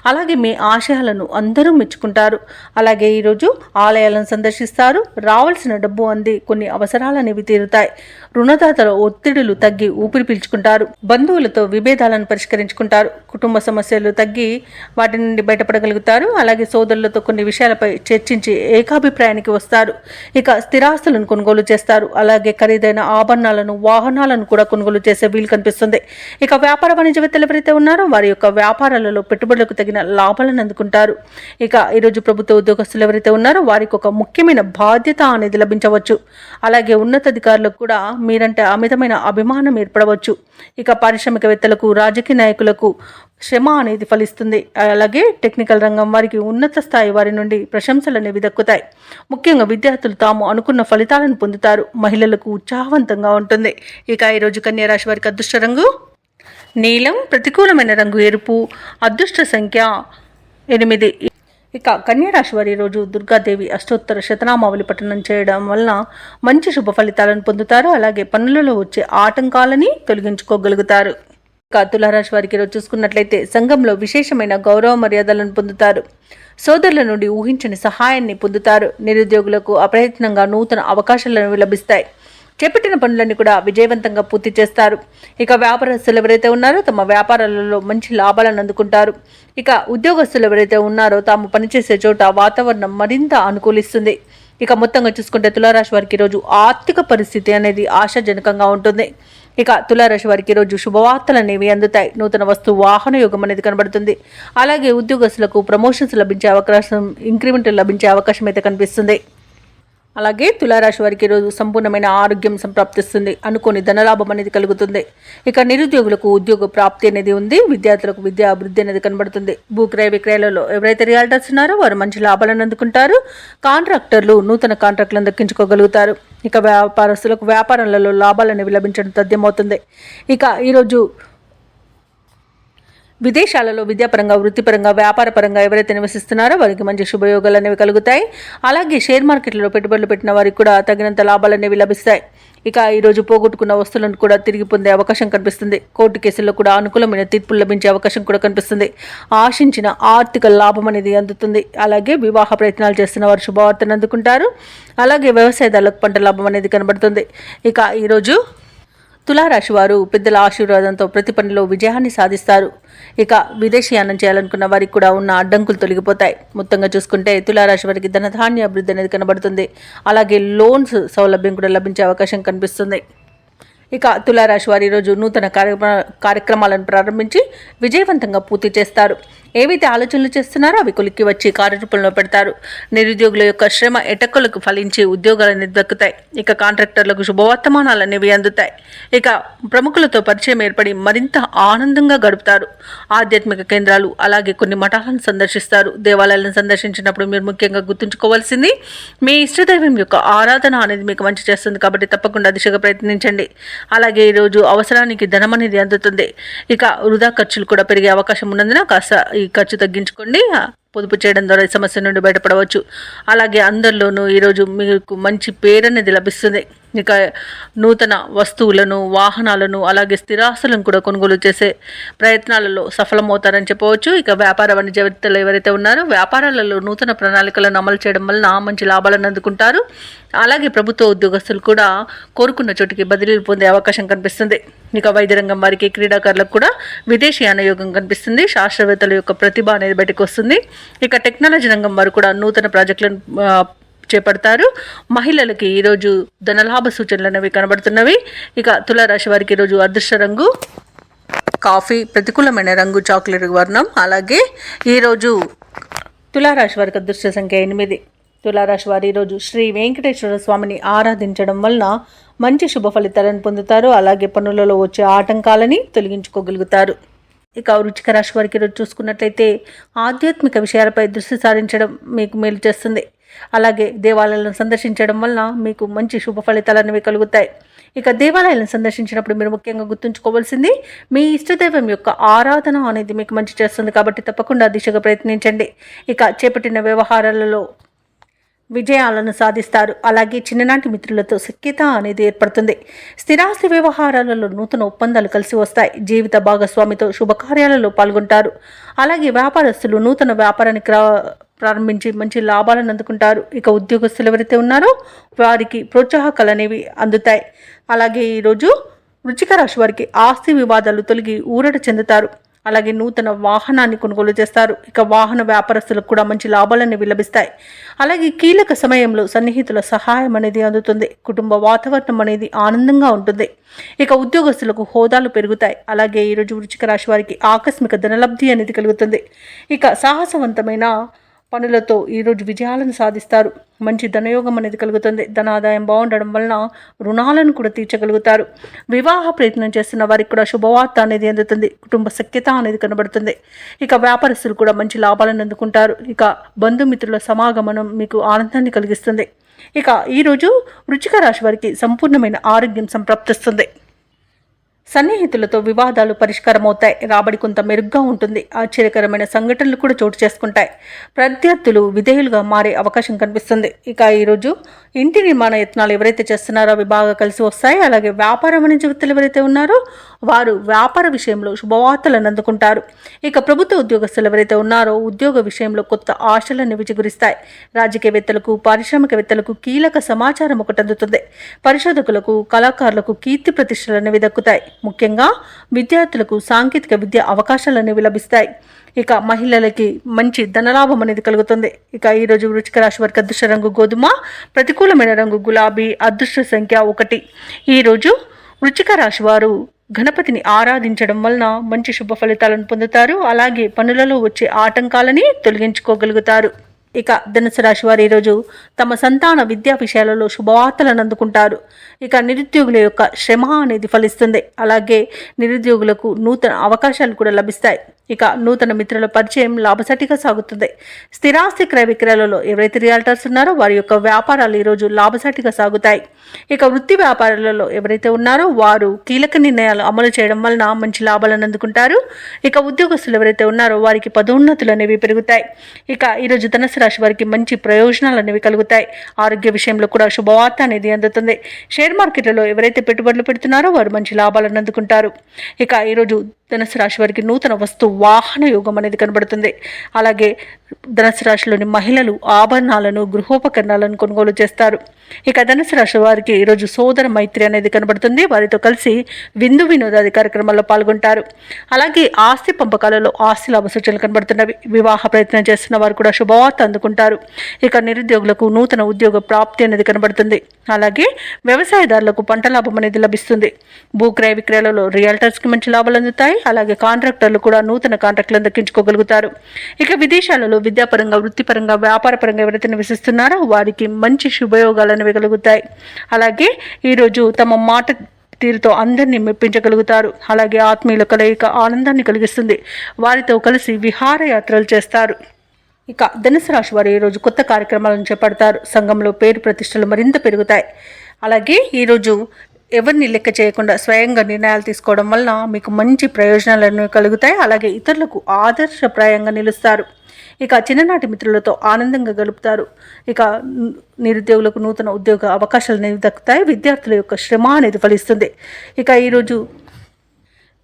అలాగే మీ ఆశయాలను అందరూ మెచ్చుకుంటారు. అలాగే ఈరోజు ఆలయాలను సందర్శిస్తారు. రావాల్సిన డబ్బు అంది కొన్ని అవసరాలు అనేవి తీరుతాయి. రుణదాతల ఒత్తిడులు తగ్గి ఊపిరి పీల్చుకుంటారు. బంధువులతో విభేదాలను పరిష్కరించుకుంటారు. కుటుంబ సమస్యలు తగ్గి వాటి నుండి బయటపడగలుగుతారు. అలాగే సోదరులతో కొన్ని విషయాలపై చర్చించి ఏకాభిప్రాయానికి వస్తారు. ఇక స్థిరాస్తులను కొనుగోలు చేస్తారు. అలాగే ఖరీదైన ఆభరణాలను వాహనాలను కూడా కొనుగోలు చేసే వీలు కనిపిస్తుంది. ఇక వ్యాపార వాణిజ్యవేత్తలు ఎవరైతే ఉన్నారో వారి యొక్క వ్యాపారాలలో పెట్టుబడులకు తగిన లాభాలను అందుకుంటారు. ఇక ఈరోజు ప్రభుత్వ ఉద్యోగస్తులు ఎవరైతే ఉన్నారో వారికి ఒక ముఖ్యమైన బాధ్యత అనేది లభించవచ్చు. అలాగే ఉన్నతాధికారులకు కూడా మీరంటే అమితమైన అభిమానం ఏర్పడవచ్చు. ఇక పారిశ్రామికవేత్తలకు రాజకీయ నాయకులకు శ్రమ అనేది ఫలిస్తుంది. అలాగే టెక్నికల్ రంగం వారికి ఉన్నత స్థాయి వారి నుండి ప్రశంసలు అనేవి దక్కుతాయి. ముఖ్యంగా విద్యార్థులు తాము అనుకున్న ఫలితాలను పొందుతారు. మహిళలకు ఉత్సాహవంతంగా ఉంటుంది. ఇక ఈరోజు కన్యా రాశి వారికి అదృష్ట రంగు నీలం, ప్రతికూలమైన రంగు ఎరుపు, అదృష్ట సంఖ్య 8. ఇక కన్యా రాశి వారి రోజు దుర్గాదేవి అష్టోత్తర శతనామావళి పఠనం చేయడం వలన మంచి శుభ ఫలితాలను పొందుతారు. అలాగే పనులలో వచ్చే ఆటంకాలని తొలగించుకోగలుగుతారు. ఇక తులారాశి వారికి ఈరోజు చూసుకున్నట్లయితే సంఘంలో విశేషమైన గౌరవ మర్యాదలను పొందుతారు. సోదరుల నుండి ఊహించని సహాయాన్ని పొందుతారు. నిరుద్యోగులకు అప్రయత్నంగా నూతన అవకాశాలను లభిస్తాయి. చేపట్టిన పనులన్నీ కూడా విజయవంతంగా పూర్తి చేస్తారు. ఇక వ్యాపారస్తులు ఎవరైతే ఉన్నారో తమ వ్యాపారాలలో మంచి లాభాలను అందుకుంటారు. ఇక ఉద్యోగస్తులు ఎవరైతే ఉన్నారో తాము పనిచేసే చోట వాతావరణం మరింత అనుకూలిస్తుంది. ఇక మొత్తంగా చూసుకుంటే తులారాశి వారికి ఈరోజు ఆర్థిక పరిస్థితి అనేది ఆశాజనకంగా ఉంటుంది. ఇక తులారాశి వారికి ఈరోజు శుభవార్తలు అనేవి అందుతాయి. నూతన వస్తు వాహన యోగం అనేది కనబడుతుంది. అలాగే ఉద్యోగస్తులకు ప్రమోషన్స్ లభించే అవకాశం, ఇంక్రిమెంట్ లభించే అవకాశం అయితే కనిపిస్తుంది. అలాగే తులారాశి వారికి ఈరోజు సంపూర్ణమైన ఆరోగ్యం సంప్రాప్తిస్తుంది. అనుకోని ధనలాభం అనేది కలుగుతుంది. ఇక నిరుద్యోగులకు ఉద్యోగ ప్రాప్తి అనేది ఉంది. విద్యార్థులకు విద్యా అభివృద్ధి అనేది కనబడుతుంది. భూక్రయ విక్రయాలలో ఎవరైతే రియాల్టర్స్ ఉన్నారో వారు మంచి లాభాలను అందుకుంటారు. కాంట్రాక్టర్లు నూతన కాంట్రాక్టులను దక్కించుకోగలుగుతారు. ఇక వ్యాపారస్తులకు వ్యాపారాలలో లాభాలు అనేవి లభించడం తథ్యమవుతుంది. ఇక ఈరోజు విదేశాలలో విద్యాపరంగా వృత్తిపరంగా వ్యాపారపరంగా ఎవరైతే నివసిస్తున్నారో వారికి మంచి శుభయోగాలు అనేవి కలుగుతాయి. అలాగే షేర్ మార్కెట్లలో పెట్టుబడులు పెట్టిన వారికి కూడా తగినంత లాభాలు అనేవి లభిస్తాయి. ఇక ఈరోజు పోగొట్టుకున్న వస్తువులను కూడా తిరిగి పొందే అవకాశం కనిపిస్తుంది. కోర్టు కేసుల్లో కూడా అనుకూలమైన తీర్పులు లభించే అవకాశం కూడా కనిపిస్తుంది. ఆశించిన ఆర్థిక లాభం అనేది అందుతుంది. అలాగే వివాహ ప్రయత్నాలు చేస్తున్న వారు శుభవార్తను అందుకుంటారు. అలాగే వ్యవసాయదారులకు పంట లాభం అనేది కనబడుతుంది. ఇక ఈరోజు తులారాశి వారు పెద్దల ఆశీర్వాదంతో ప్రతి పనిలో విజయాన్ని సాధిస్తారు. ఇక విదేశీయానం చేయాలనుకున్న వారికి కూడా ఉన్న అడ్డంకులు తొలగిపోతాయి. మొత్తంగా చూసుకుంటే తులారాశి వారికి ధనధాన్య అభివృద్ధి అనేది కనబడుతుంది. అలాగే లోన్స్ సౌలభ్యం కూడా లభించే అవకాశం కనిపిస్తుంది. ఇక తులారాశి వారి ఈరోజు నూతన కార్యక్రమాలను ప్రారంభించి విజయవంతంగా పూర్తి చేస్తారు. ఏవైతే ఆలోచనలు చేస్తున్నారో అవి కొలిక్కి వచ్చి కార్యరూపంలో పెడతారు. నిరుద్యోగుల యొక్క శ్రమ ఎటక్కులకు ఫలించి ఉద్యోగాలు దక్కుతాయి. ఇక కాంట్రాక్టర్లకు శుభవర్తమానాలు అనేవి అందుతాయి. ఇక ప్రముఖులతో పరిచయం ఏర్పడి మరింత ఆనందంగా గడుపుతారు. ఆధ్యాత్మిక కేంద్రాలు అలాగే కొన్ని మఠాలను సందర్శిస్తారు. దేవాలయాలను సందర్శించినప్పుడు మీరు ముఖ్యంగా గుర్తుంచుకోవాల్సింది మీ ఇష్టదైవం యొక్క ఆరాధన అనేది మీకు మంచి చేస్తుంది కాబట్టి తప్పకుండా దిశగా ప్రయత్నించండి. అలాగే ఈరోజు అవసరానికి ధనం అనేది అందుతుంది. ఇక వృధా ఖర్చులు కూడా పెరిగే అవకాశం ఉన్నందున కాస్త ఈ ఖర్చు తగ్గించుకోండి. పొదుపు చేయడం ద్వారా ఈ సమస్య నుండి బయటపడవచ్చు. అలాగే అందరిలోనూ ఈరోజు మీకు మంచి పేరు అనేది లభిస్తుంది. ఇక నూతన వస్తువులను, వాహనాలను, అలాగే స్థిరాస్తులను కూడా కొనుగోలు చేసే ప్రయత్నాలలో సఫలమవుతారని చెప్పవచ్చు. ఇక వ్యాపార వాణిజ్యవేత్తలు ఎవరైతే ఉన్నారో వ్యాపారాలలో నూతన ప్రణాళికలను అమలు చేయడం వలన మంచి లాభాలను అందుకుంటారు. అలాగే ప్రభుత్వ ఉద్యోగస్తులు కూడా కోరుకున్న చోటికి బదిలీలు పొందే అవకాశం కనిపిస్తుంది. ఇక వైద్య రంగం వారికి, క్రీడాకారులకు కూడా విదేశీయాన యోగం కనిపిస్తుంది. శాస్త్రవేత్తల యొక్క ప్రతిభ అనేది బయటకు వస్తుంది. ఇక టెక్నాలజీ రంగం వారు కూడా నూతన ప్రాజెక్టులను చేపడతారు. మహిళలకి ఈరోజు ధనలాభ సూచనలు అనేవి కనబడుతున్నవి. ఇక తులారాశి వారికి ఈరోజు అదృష్ట రంగు కాఫీ, ప్రతికూలమైన రంగు చాక్లెట్ వర్ణం. అలాగే ఈరోజు తులారాశి వారికి అదృష్ట సంఖ్య 8. తులారాశి వారు ఈరోజు శ్రీ వెంకటేశ్వర స్వామిని ఆరాధించడం వలన మంచి శుభ ఫలితాలను పొందుతారు. అలాగే పనులలో వచ్చే ఆటంకాలని తొలగించుకోగలుగుతారు. ఇక వృశ్చిక రాశి వారికి ఈరోజు చూసుకున్నట్లయితే ఆధ్యాత్మిక విషయాలపై దృష్టి సారించడం మీకు మేలు చేస్తుంది. అలాగే దేవాలయాలను సందర్శించడం వలన మీకు మంచి శుభ ఫలితాలు అనేవి కలుగుతాయి. ఇక దేవాలయాలను సందర్శించినప్పుడు మీరు ముఖ్యంగా గుర్తుంచుకోవాల్సింది మీ ఇష్టదైవం యొక్క ఆరాధన అనేది మీకు మంచి చేస్తుంది. కాబట్టి తప్పకుండా దిశగా ప్రయత్నించండి. ఇక చేపట్టిన వ్యవహారాలలో విజయాలను సాధిస్తారు. అలాగే చిన్ననాటి మిత్రులతో సఖ్యత అనేది ఏర్పడుతుంది. స్థిరాస్తి వ్యవహారాలలో నూతన ఒప్పందాలు కలిసి వస్తాయి. జీవిత భాగస్వామితో శుభకార్యాలలో పాల్గొంటారు. అలాగే వ్యాపారస్తులు నూతన వ్యాపారాన్ని ప్రారంభించి మంచి లాభాలను అందుకుంటారు. ఇక ఉద్యోగస్తులు ఎవరైతే ఉన్నారో వారికి ప్రోత్సాహకాలు అనేవి అందుతాయి. అలాగే ఈరోజు వృశ్చిక రాశి వారికి ఆస్తి వివాదాలు తొలగి ఊరట చెందుతారు. అలాగే నూతన వాహనాన్ని కొనుగోలు చేస్తారు. ఇక వాహన వ్యాపారస్తులకు కూడా మంచి లాభాలనేవి లభిస్తాయి. అలాగే కీలక సమయంలో సన్నిహితుల సహాయం అనేది అందుతుంది. కుటుంబ వాతావరణం అనేది ఆనందంగా ఉంటుంది. ఇక ఉద్యోగస్తులకు హోదాలు పెరుగుతాయి. అలాగే ఈరోజు వృశ్చిక రాశి వారికి ఆకస్మిక ధనలబ్ధి అనేది కలుగుతుంది. ఇక సాహసవంతమైన పనులతో ఈరోజు విజయాలను సాధిస్తారు. మంచి ధనయోగం అనేది కలుగుతుంది. ధనాదాయం బాగుండడం వలన రుణాలను కూడా తీర్చగలుగుతారు. వివాహ ప్రయత్నం చేస్తున్న వారికి కూడా శుభవార్త అనేది అందుతుంది. కుటుంబ సఖ్యత అనేది కనబడుతుంది. ఇక వ్యాపారస్తులు కూడా మంచి లాభాలను అందుకుంటారు. ఇక బంధుమిత్రుల సమాగమనం మీకు ఆనందాన్ని కలిగిస్తుంది. ఇక ఈరోజు వృశ్చిక రాశి వారికి సంపూర్ణమైన ఆరోగ్యం సంప్రాప్తిస్తుంది. సన్నిహితులతో వివాదాలు పరిష్కారం అవుతాయి. రాబడి కొంత మెరుగ్గా ఉంటుంది. ఆశ్చర్యకరమైన సంఘటనలు కూడా చోటు చేసుకుంటాయి. ప్రత్యర్థులు విధేయులుగా మారే అవకాశం కనిపిస్తుంది. ఇక ఈరోజు ఇంటి నిర్మాణ యత్నాలు ఎవరైతే చేస్తున్నారో అవి బాగా కలిసి వస్తాయి. అలాగే వ్యాపార వాణిజ్యవేత్తలు ఎవరైతే ఉన్నారో వారు వ్యాపార విషయంలో శుభవార్తలను అందుకుంటారు. ఇక ప్రభుత్వ ఉద్యోగస్తులు ఎవరైతే ఉన్నారో ఉద్యోగ విషయంలో కొత్త ఆశలను విజగురిస్తాయి. రాజకీయవేత్తలకు, పారిశ్రామికవేత్తలకు కీలక సమాచారం ఒకటి అందుతుంది. పరిశోధకులకు, కళాకారులకు కీర్తి ప్రతిష్టలు అనేవి దక్కుతాయి. ముఖ్యంగా విద్యార్థులకు సాంకేతిక విద్య అవకాశాలు అనేవి లభిస్తాయి. ఇక మహిళలకి మంచి ధనలాభం అనేది కలుగుతుంది. ఇక ఈరోజు వృశ్చిక రాశి వారికి అదృష్ట రంగు గోధుమ, ప్రతికూలమైన రంగు గులాబీ, అదృష్ట సంఖ్య 1. ఈరోజు వృశ్చిక రాశి వారు గణపతిని ఆరాధించడం వలన మంచి శుభ ఫలితాలను పొందుతారు. అలాగే పనులలో వచ్చే ఆటంకాలని తొలగించుకోగలుగుతారు. ఇక ధనుసు రాశి వారు ఈరోజు తమ సంతాన విద్యా విషయాలలో శుభవార్తలను అందుకుంటారు. ఇక నిరుద్యోగుల యొక్క శ్రమ అనేది ఫలిస్తుంది. అలాగే నిరుద్యోగులకు నూతన అవకాశాలు కూడా లభిస్తాయి. ఇక నూతన మిత్రుల పరిచయం లాభసాటిగా సాగుతుంది. స్థిరాస్తి క్రయ విక్రయాలలో ఎవరైతే రియాల్టర్స్ ఉన్నారో వారి యొక్క వ్యాపారాలు ఈరోజు లాభసాటిగా సాగుతాయి. ఇక వృత్తి వ్యాపారాలలో ఎవరైతే ఉన్నారో వారు కీలక నిర్ణయాలు అమలు చేయడం వలన మంచి లాభాలను అందుకుంటారు. ఇక ఉద్యోగస్తులు ఎవరైతే ఉన్నారో వారికి పదోన్నతులు అనేవి పెరుగుతాయి. ఇక ఈరోజు ధనుసు రాశి వారికి మంచి ప్రయోజనాలు అనేవి కలుగుతాయి. ఆరోగ్య విషయంలో కూడా శుభవార్త అనేది అందుతుంది. షేర్ మార్కెట్లలో ఎవరైతే పెట్టుబడులు పెడుతున్నారో వారు మంచి లాభాలను అందుకుంటారు. ఇక ఈరోజు ధనుసు రాశి వారికి నూతన వస్తు వాహన యోగం అనేది కనబడుతుంది. అలాగే ధనుసు రాశిలోని మహిళలు ఆభరణాలను, గృహోపకరణాలను కొనుగోలు చేస్తారు. ఇక ధనుసు రాశి వారికి ఈరోజు సోదర మైత్రి అనేది కనబడుతుంది. వారితో కలిసి విందు వినోదాది కార్యక్రమాల్లో పాల్గొంటారు. అలాగే ఆస్తి పంపకాలలో ఆస్తి లాభ సూచనలు కనబడుతున్నవి. వివాహ ప్రయత్నం చేస్తున్న వారు కూడా శుభవార్త అందుకుంటారు. ఇక నిరుద్యోగులకు నూతన ఉద్యోగ ప్రాప్తి అనేది కనబడుతుంది. అలాగే వ్యవసాయదారులకు పంట లాభం అనేది లభిస్తుంది. భూక్రయ విక్రయాలలో రియల్టర్స్కి మంచి లాభాలు అందుతాయి. అలాగే కాంట్రాక్టర్లు కూడా నూతన కాంట్రాక్టులను దక్కించుకోగలుగుతారు. ఇక విదేశాలలో విద్యాపరంగా, వృత్తిపరంగా, వ్యాపారపరంగా ఎవరైతే నివసిస్తున్నారో వారికి మంచి శుభయోగాలు అనేవి కలుగుతాయి. అలాగే ఈరోజు తమ మాట తీరుతో అందరినీ మెప్పించగలుగుతారు. అలాగే ఆత్మీయుల కలయిక ఆనందాన్ని కలిగిస్తుంది. వారితో కలిసి విహారయాత్రలు చేస్తారు. ఇక ధనుసు రాశి వారు ఈరోజు కొత్త కార్యక్రమాలను చేపడతారు. సంఘంలో పేరు ప్రతిష్టలు మరింత పెరుగుతాయి. అలాగే ఈరోజు ఎవరిని లెక్క చేయకుండా స్వయంగా నిర్ణయాలు తీసుకోవడం వలన మీకు మంచి ప్రయోజనాలను కలుగుతాయి. అలాగే ఇతరులకు ఆదర్శప్రాయంగా నిలుస్తారు. ఇక చిన్ననాటి మిత్రులతో ఆనందంగా గడుపుతారు. ఇక నిరుద్యోగులకు నూతన ఉద్యోగ అవకాశాలు అనేవి దక్కుతాయి. విద్యార్థుల యొక్క శ్రమ అనేది ఫలిస్తుంది. ఇక ఈరోజు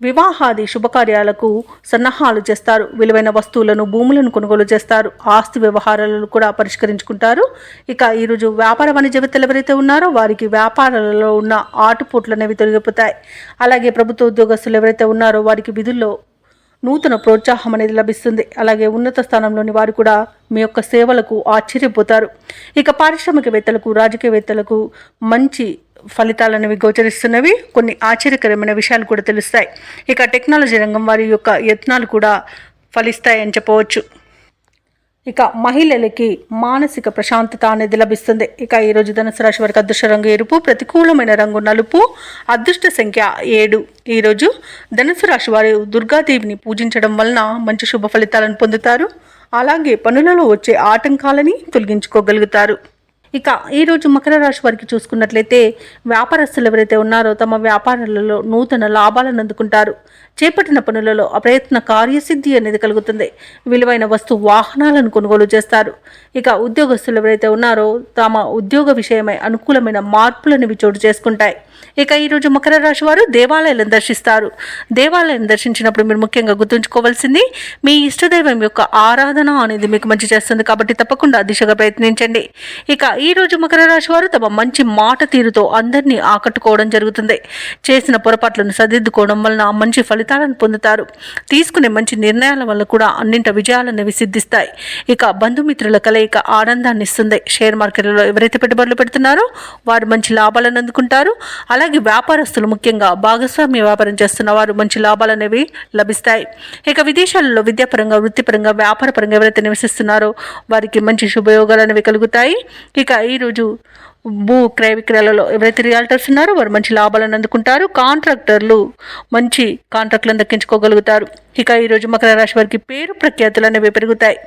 వివాహాది శుభకార్యాలకు సన్నాహాలు చేస్తారు. విలువైన వస్తువులను, భూములను కొనుగోలు చేస్తారు. ఆస్తి వ్యవహారాలను కూడా పరిష్కరించుకుంటారు. ఇక ఈరోజు వ్యాపార వాణిజ్యవేత్తలు ఎవరైతే ఉన్నారో వారికి వ్యాపారాలలో ఉన్న ఆటుపోట్లు అనేవి తొలగిపోతాయి. అలాగే ప్రభుత్వ ఉద్యోగస్తులు ఎవరైతే ఉన్నారో వారికి విధుల్లో నూతన ప్రోత్సాహం అనేది లభిస్తుంది. అలాగే ఉన్నత స్థానంలోని వారు కూడా మీ యొక్క సేవలకు ఆశ్చర్యపోతారు. ఇక పారిశ్రామికవేత్తలకు, రాజకీయవేత్తలకు మంచి ఫలితాలు అనేవి గోచరిస్తున్నవి. కొన్ని ఆశ్చర్యకరమైన విషయాలు కూడా తెలుస్తాయి. ఇక టెక్నాలజీ రంగం వారి యొక్క యత్నాలు కూడా ఫలిస్తాయని చెప్పవచ్చు. ఇక మహిళలకి మానసిక ప్రశాంతత అనేది లభిస్తుంది. ఇక ఈరోజు ధనుసు రాశి వారికి అదృష్ట రంగు ఎరుపు, ప్రతికూలమైన రంగు నలుపు, అదృష్ట సంఖ్య 7. ఈరోజు ధనుసు రాశి వారు దుర్గాదేవిని పూజించడం వలన మంచి శుభ ఫలితాలను పొందుతారు. అలాగే పనులలో వచ్చే ఆటంకాలని తొలగించుకోగలుగుతారు. ఇక ఈరోజు మకర రాశి వారికి చూసుకున్నట్లయితే వ్యాపారస్తులు ఎవరైతే ఉన్నారో తమ వ్యాపారాలలో నూతన లాభాలను అందుకుంటారు. చేపట్టిన పనులలో అప్రయత్న కార్యసిద్ధి అనేది కలుగుతుంది. విలువైన వాహనాలను కొనుగోలు చేస్తారు. ఇక ఉద్యోగస్తులు ఎవరైతే ఉన్నారో తమ ఉద్యోగ విషయమై అనుకూలమైన మార్పులనేవి చోటు చేసుకుంటాయి. ఇక ఈరోజు మకర రాశి వారు దేవాలయాలను దర్శిస్తారు. దేవాలయాన్ని దర్శించినప్పుడు మీరు ముఖ్యంగా గుర్తుంచుకోవాల్సింది మీ ఇష్టదైవం యొక్క ఆరాధన అనేది మీకు మంచి చేస్తుంది. కాబట్టి తప్పకుండా దిశగా ప్రయత్నించండి. ఇక ఈరోజు మకర రాశి వారు తమ మంచి మాట తీరుతో అందరినీ ఆకట్టుకోవడం జరుగుతుంది. చేసిన పొరపాట్లను సరిదిద్దుకోవడం వలన మంచి ఫలితాలను పొందుతారు. తీసుకునే మంచి నిర్ణయాల వల్ల కూడా అన్నింటి విజయాలనేవి సిద్ధిస్తాయి. ఇక బంధుమిత్రుల కలయిక ఆనందాన్ని ఇస్తుంది. షేర్ మార్కెట్లలో ఎవరైతే పెట్టుబడులు పెడుతున్నారో వారు మంచి లాభాలను అందుకుంటారు. అలాగే వ్యాపారస్తులు ముఖ్యంగా భాగస్వామ్య వ్యాపారం చేస్తున్న వారు మంచి లాభాలు అనేవి లభిస్తాయి. ఇక విదేశాలలో విద్యాపరంగా, వృత్తిపరంగా, వ్యాపారపరంగా ఎవరైతే నివసిస్తున్నారో వారికి మంచి శుభయోగాలు అనేవి కలుగుతాయి. ఇక ఈరోజు భూ క్రయ విక్రయాలలో ఎవరైతే రియాల్టర్స్ ఉన్నారో వారు మంచి లాభాలను అందుకుంటారు. కాంట్రాక్టర్లు మంచి కాంట్రాక్టులను దక్కించుకోగలుగుతారు. ఇక ఈరోజు మకర రాశి వారికి పేరు ప్రఖ్యాతులు అనేవి పెరుగుతాయి.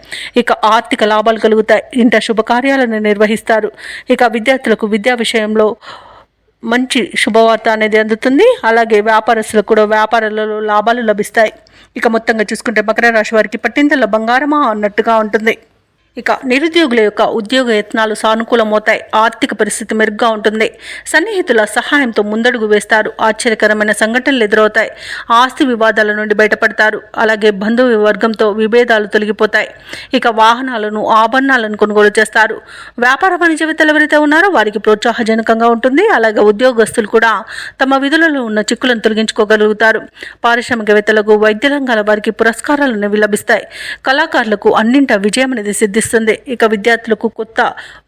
ఇక ఆర్థిక లాభాలు కలుగుతాయి. ఇంట శుభకార్యాలను నిర్వహిస్తారు. ఇక విద్యార్థులకు విద్యా విషయంలో మంచి శుభవార్త అనేది అందుతుంది. అలాగే వ్యాపారస్తులకు కూడా వ్యాపారాలలో లాభాలు లభిస్తాయి. ఇక మొత్తంగా చూసుకుంటే మకర రాశి వారికి పట్టిందల బంగారమా అన్నట్టుగా ఉంటుంది. ఇక నిరుద్యోగుల యొక్క ఉద్యోగ యత్నాలు సానుకూలమవుతాయి. ఆర్థిక పరిస్థితి మెరుగ్గా ఉంటుంది. సన్నిహితుల సహాయంతో ముందడుగు వేస్తారు. ఆశ్చర్యకరమైన సంఘటనలు ఎదురవుతాయి. ఆస్తి వివాదాల నుండి బయటపడతారు. అలాగే బంధువు వర్గంతో విభేదాలు తొలగిపోతాయి. ఇక వాహనాలను, ఆభరణాలను కొనుగోలు చేస్తారు. వ్యాపార వాణిజ్యవేత్తలు ఎవరైతే ఉన్నారో వారికి ప్రోత్సాహజనకంగా ఉంటుంది. అలాగే ఉద్యోగస్తులు కూడా తమ విధులలో ఉన్న చిక్కులను తొలగించుకోగలుగుతారు. పారిశ్రామికవేత్తలకు, వైద్య రంగాల వారికి పురస్కారాలు అనేవి లభిస్తాయి. కళాకారులకు అన్నింట విజయం అనేది సిద్ధిస్తుంది. ఇక విద్యార్థులకు కొత్త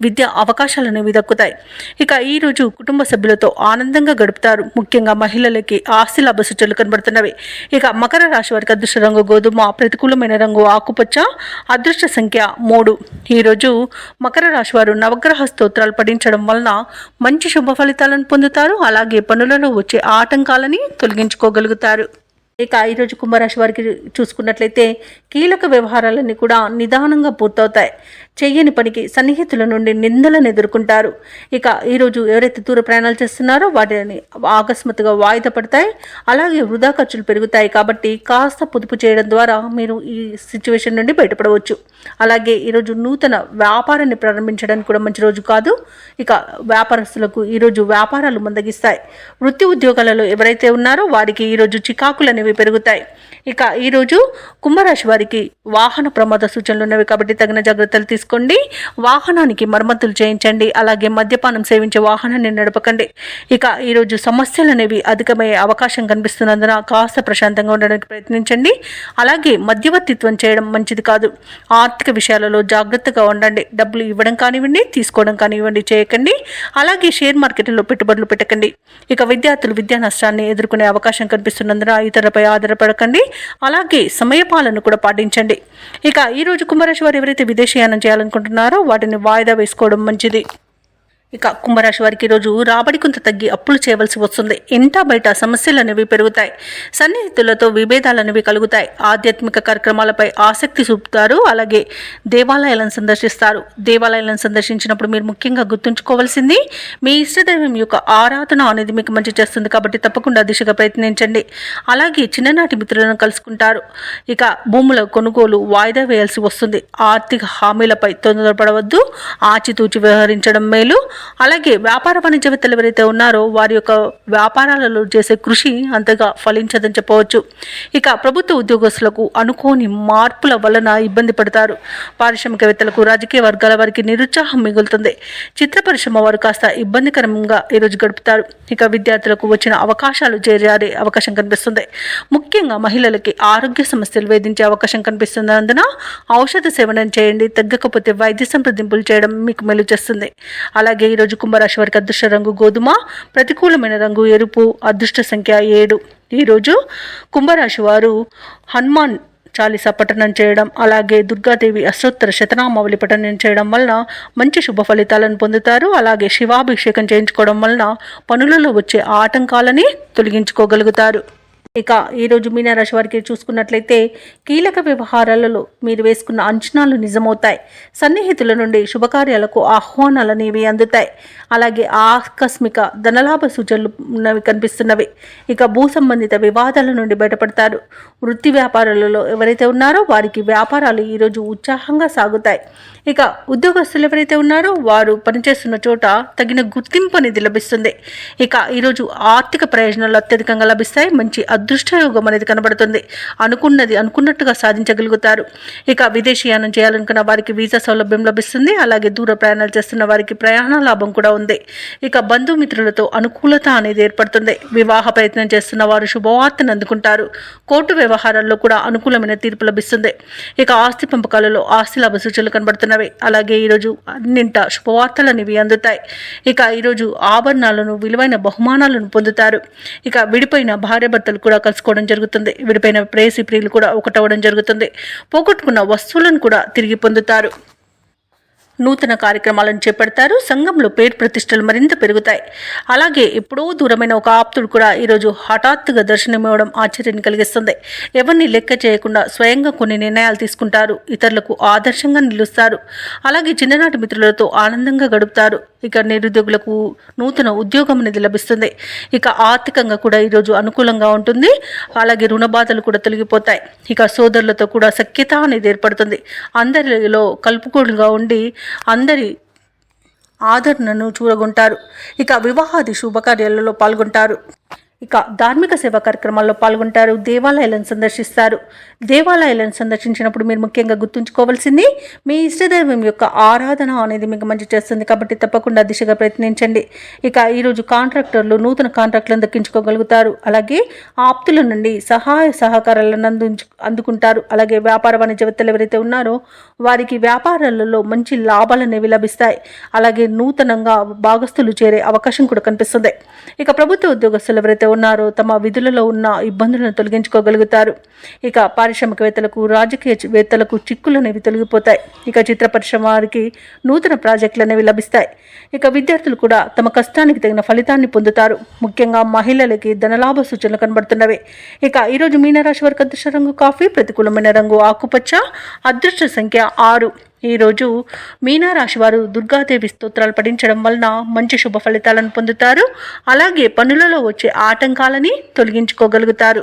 విద్యా అవకాశాలు అనేవి దక్కుతాయి. ఇక ఈరోజు కుటుంబ సభ్యులతో ఆనందంగా గడుపుతారు. ముఖ్యంగా మహిళలకి ఆస్తి లాభ సూచనలు కనబడుతున్నవి. ఇక మకర రాశి వారికి అదృష్ట రంగు గోధుమ, ప్రతికూలమైన రంగు ఆకుపచ్చ, అదృష్ట సంఖ్య 3. ఈరోజు మకర రాశి వారు నవగ్రహ స్తోత్రాలు పఠించడం వలన మంచి శుభ ఫలితాలను పొందుతారు. అలాగే పనులలో వచ్చే ఆటంకాలని తొలగించుకోగలుగుతారు. ఇక ఈరోజు కుంభరాశి వారికి చూసుకున్నట్లయితే కీలక వ్యవహారాలన్నీ కూడా నిదానంగా పూర్తవుతాయి. చెయ్యని పనికి సన్నిహితుల నుండి నిందలను ఎదుర్కొంటారు. ఇక ఈరోజు ఎవరైతే దూర ప్రయాణాలు చేస్తున్నారో వాటిని ఆకస్మాత్తుగా వాయిదా పడతాయి. అలాగే వృధా ఖర్చులు పెరుగుతాయి. కాబట్టి కాస్త పొదుపు చేయడం ద్వారా మీరు ఈ సిచ్యువేషన్ నుండి బయటపడవచ్చు. అలాగే ఈరోజు నూతన వ్యాపారాన్ని ప్రారంభించడానికి కూడా మంచి రోజు కాదు. ఇక వ్యాపారస్తులకు ఈరోజు వ్యాపారాలు మందగిస్తాయి. వృత్తి ఉద్యోగాలలో ఎవరైతే ఉన్నారో వారికి ఈరోజు చికాకులు అనేవి పెరుగుతాయి. ఇక ఈరోజు కుంభరాశి వారికి వాహన ప్రమాద సూచనలు ఉన్నవి. కాబట్టి తగిన జాగ్రత్తలు తీసుకోండి. వాహనానికి మరమ్మతులు చేయించండి. అలాగే మద్యపానం సేవించే వాహనాన్ని నడపకండి. ఇక ఈరోజు సమస్యలు అనేవి అధికమయ్యే అవకాశం కనిపిస్తున్నందున కాస్త ప్రశాంతంగా ఉండడానికి ప్రయత్నించండి. అలాగే మధ్యవర్తిత్వం చేయడం మంచిది కాదు. ఆర్థిక విషయాలలో జాగ్రత్తగా ఉండండి. డబ్బులు ఇవ్వడం కానివ్వండి, తీసుకోవడం కానివ్వండి చేయకండి. అలాగే షేర్ మార్కెట్లో పెట్టుబడులు పెట్టకండి. ఇక విద్యార్థులు విద్యా నష్టాన్ని ఎదుర్కొనే అవకాశం కనిపిస్తున్నందున ఇతరులపై ఆధారపడకండి. అలాగే సమయపాలన కూడా పాటించండి. ఇక ఈరోజు కుంభరాశి వారు ఎవరైతే విదేశీయానం చేయాలనుకుంటున్నారో వాటిని వాయిదా వేసుకోవడం మంచిది. ఇక కుంభరాశి వారికి ఈరోజు రాబడి కొంత తగ్గి అప్పులు చేయవలసి వస్తుంది. ఇంట బయట సమస్యలు అనేవి పెరుగుతాయి. సన్నిహితులతో విభేదాలు అనేవి కలుగుతాయి. ఆధ్యాత్మిక కార్యక్రమాలపై ఆసక్తి చూపుతారు. అలాగే దేవాలయాలను సందర్శిస్తారు. దేవాలయాలను సందర్శించినప్పుడు మీరు ముఖ్యంగా గుర్తుంచుకోవాల్సింది మీ ఇష్టదైవం యొక్క ఆరాధన అనేది మీకు మంచి చేస్తుంది. కాబట్టి తప్పకుండా దిశగా ప్రయత్నించండి. అలాగే చిన్ననాటి మిత్రులను కలుసుకుంటారు. ఇక భూముల కొనుగోలు వాయిదా వేయాల్సి వస్తుంది. ఆర్థిక హామీలపై తొందరపడవద్దు. ఆచితూచి వ్యవహరించడం మేలు. అలాగే వ్యాపార వాణిజ్యవేత్తలు ఎవరైతే ఉన్నారో వారి యొక్క వ్యాపారాలలో చేసే కృషి అంతగా ఫలించదని చెప్పవచ్చు. ఇక ప్రభుత్వ ఉద్యోగస్తులకు అనుకోని మార్పుల వలన ఇబ్బంది పడతారు. పారిశ్రామికవేత్తలకు రాజకీయ వర్గాల వారికి నిరుత్సాహం మిగులుతుంది. చిత్ర పరిశ్రమ వారు కాస్త ఇబ్బందికరంగా ఈరోజు గడుపుతారు. ఇక విద్యార్థులకు వచ్చిన అవకాశాలు చేరే అవకాశం కనిపిస్తుంది. ముఖ్యంగా మహిళలకి ఆరోగ్య సమస్యలు వేధించే అవకాశం కనిపిస్తున్నందున ఔషధ సేవనం చేయండి. తగ్గకపోతే వైద్య సంప్రదింపులు చేయడం మీకు మేలు చేస్తుంది. అలాగే ఈరోజు కుంభరాశి వారికి అదృష్ట రంగు గోధుమ, ప్రతికూలమైన రంగు ఎరుపు, అదృష్ట సంఖ్య 7. ఈరోజు కుంభరాశి వారు హనుమాన్ చాలీసా పఠనం చేయడం, అలాగే దుర్గాదేవి అష్టోత్తర శతనామావళి పఠనం చేయడం వలన మంచి శుభ ఫలితాలను పొందుతారు. అలాగే శివాభిషేకం చేయించుకోవడం వలన పనులలో వచ్చే ఆటంకాలని తొలగించుకోగలుగుతారు. ఇక ఈరోజు మీనరాశి వారికి చూసుకున్నట్లయితే కీలక వ్యవహారాలలో మీరు వేసుకున్న అంచనాలు నిజమవుతాయి. సన్నిహితుల నుండి శుభకార్యాలకు ఆహ్వానాలు అనేవి అందుతాయి. అలాగే ఆకస్మిక ధనలాభ సూచనలు కనిపిస్తున్నవి. ఇక భూ సంబంధిత వివాదాల నుండి బయటపడతారు. వృత్తి వ్యాపారాలలో ఎవరైతే ఉన్నారో వారికి వ్యాపారాలు ఈరోజు ఉత్సాహంగా సాగుతాయి. ఇక ఉద్యోగస్తులు ఎవరైతే ఉన్నారో వారు పనిచేస్తున్న చోట తగిన గుర్తింపు అనేది లభిస్తుంది. ఇక ఈరోజు ఆర్థిక ప్రయోజనాలు అత్యధికంగా లభిస్తాయి. మంచి అదృష్టయోగం అనేది కనబడుతుంది. అనుకున్నది అనుకున్నట్టుగా సాధించగలుగుతారు. ఇక విదేశీయానం చేయాలనుకున్న వారికి వీసా సౌలభ్యం లభిస్తుంది. అలాగే దూర ప్రయాణాలు చేస్తున్న వారికి ప్రయాణ లాభం కూడా ఉంది. ఇక బంధుమిత్రులతో అనుకూలత అనేది ఏర్పడుతుంది. వివాహ ప్రయత్నం చేస్తున్న వారు శుభవార్తను అందుకుంటారు. కోర్టు వ్యవహారాల్లో కూడా అనుకూలమైన తీర్పు లభిస్తుంది. ఇక ఆస్తి పంపకాలలో ఆస్తి లాభ సూచనలు కనబడుతున్నవి. అలాగే ఈరోజు అన్నింట శుభవార్తలు అనేవి అందుతాయి. ఇక ఈరోజు ఆభరణాలను విలువైన బహుమానాలను పొందుతారు. ఇక విడిపోయిన భార్యాభర్తలు కూడా కలుసుకోవడం జరుగుతుంది. విడిపోయిన ప్రేయసి ప్రియులు కూడా ఒకటవడం జరుగుతుంది. పోగొట్టుకున్న వస్తువులను కూడా తిరిగి పొందుతారు. నూతన కార్యక్రమాలను చేపడతారు. సంఘంలో పేరు ప్రతిష్టలు మరింత పెరుగుతాయి. అలాగే ఎప్పుడో దూరమైన ఒక ఆప్తుడు కూడా ఈరోజు హఠాత్తుగా దర్శనమివ్వడం ఆశ్చర్యాన్ని కలిగిస్తుంది. ఎవరిని లెక్క చేయకుండా స్వయంగా కొన్ని నిర్ణయాలు తీసుకుంటారు. ఇతరులకు ఆదర్శంగా నిలుస్తారు. అలాగే చిన్ననాటి మిత్రులతో ఆనందంగా గడుపుతారు. ఇక నిరుద్యోగులకు నూతన ఉద్యోగం అనేది లభిస్తుంది. ఇక ఆర్థికంగా కూడా ఈరోజు అనుకూలంగా ఉంటుంది. అలాగే రుణ బాధలు కూడా తొలగిపోతాయి. ఇక సోదరులతో కూడా సఖ్యత అనేది ఏర్పడుతుంది. అందరిలో కలుపుకోలుగా ఉండి అందరి ఆదరణను చూరగొంటారు. ఇక వివాహాది శుభకార్యాలలో పాల్గొంటారు. ఇక ధార్మిక సేవా కార్యక్రమాల్లో పాల్గొంటారు. దేవాలయాలను సందర్శిస్తారు. దేవాలయాలను సందర్శించినప్పుడు మీరు ముఖ్యంగా గుర్తుంచుకోవాల్సింది మీ ఇష్టదైవం యొక్క ఆరాధన అనేది మీకు మంచి చేస్తుంది. కాబట్టి తప్పకుండా దిశగా ప్రయత్నించండి. ఇక ఈరోజు కాంట్రాక్టర్లు నూతన కాంట్రాక్టులను దక్కించుకోగలుగుతారు. అలాగే ఆప్తుల నుండి సహాయ సహకారాలను అందుకుంటారు. అలాగే వ్యాపార వాణిజ్యవేత్తలు ఎవరైతే ఉన్నారో వారికి వ్యాపారాలలో మంచి లాభాలు అనేవి లభిస్తాయి. అలాగే నూతనంగా భాగస్తులు చేరే అవకాశం కూడా కనిపిస్తుంది. ఇక ప్రభుత్వ ఉద్యోగస్తులు ఎవరైతే ఉన్నారో తమ విధులలో ఉన్న ఇబ్బందులను తొలగించుకోగలుగుతారు. ఇక పారిశ్రామికవేత్తలకు రాజకీయవేత్తలకు చిక్కులు అనేవి తొలగిపోతాయి. ఇక చిత్ర పరిశ్రమ వారికి నూతన ప్రాజెక్టులు అనేవి లభిస్తాయి. ఇక విద్యార్థులు కూడా తమ కష్టానికి తగిన ఫలితాన్ని పొందుతారు. ముఖ్యంగా మహిళలకి ధనలాభ సూచనలు కనబడుతున్నవి. ఇక ఈరోజు మీనరాశి వారికి అదృష్ట రంగు కాఫీ, ప్రతికూలమైన రంగు ఆకుపచ్చ, అదృష్ట సంఖ్య 6. ఈరోజు మీనరాశి వారు దుర్గాదేవి స్తోత్రాలు పఠించడం వలన మంచి శుభ ఫలితాలను పొందుతారు. అలాగే పనులలో వచ్చే ఆటంకాలని తొలగించుకోగలుగుతారు.